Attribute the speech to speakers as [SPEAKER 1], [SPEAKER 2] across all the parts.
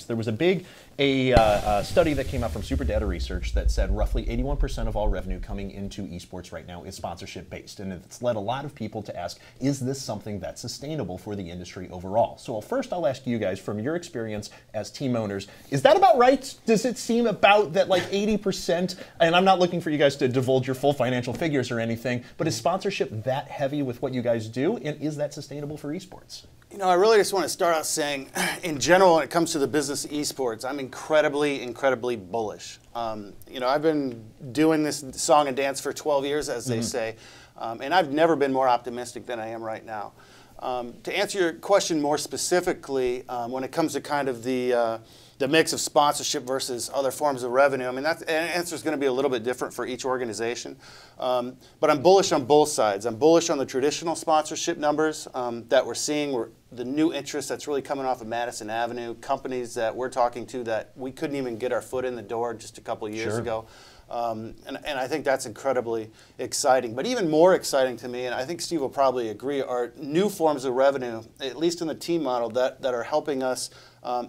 [SPEAKER 1] There was a big study that came out from Super Data Research that said roughly 81% of all revenue coming into esports right now is sponsorship based, and it's led a lot of people to ask, is this something that's sustainable for the industry overall? So first I'll ask you guys, from your experience as team owners, is that about right? Does it seem about that, like 80%, and I'm not looking for you guys to divulge your full financial figures or anything, but is sponsorship that heavy with what you guys do, and is that sustainable for esports?
[SPEAKER 2] You know, I really just want to start out saying, in general, when it comes to the business of esports, I'm incredibly bullish. You know, I've been doing this song and dance for 12 years, as they say, and I've never been more optimistic than I am right now. To answer your question more specifically, when it comes to kind of the mix of sponsorship versus other forms of revenue, I mean, that answer is going to be a little bit different for each organization. But I'm bullish on both sides. I'm bullish on the traditional sponsorship numbers that we're seeing, the new interest that's really coming off of Madison Avenue, companies that we're talking to that we couldn't even get our foot in the door just a couple of years ago. And I think that's incredibly exciting. But even more exciting to me, and I think Steve will probably agree, are new forms of revenue, at least in the team model, that are helping us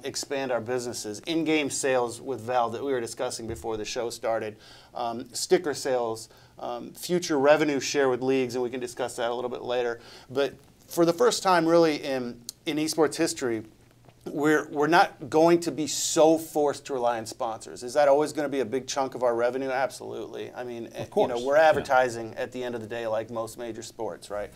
[SPEAKER 2] expand our businesses. In-game sales with Valve that we were discussing before the show started, sticker sales, future revenue share with leagues, and we can discuss that a little bit later. But for the first time really in esports history, we're not going to be so forced to rely on sponsors. Is that always going to be a big chunk of our revenue? Absolutely. I mean, you know, we're advertising at the end of the day like most major sports, right?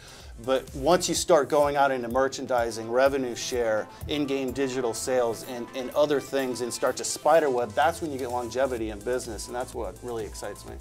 [SPEAKER 2] But once you start going out into merchandising, revenue share, in-game digital sales, and other things, and start to spiderweb, that's when you get longevity in business, and that's what really excites me.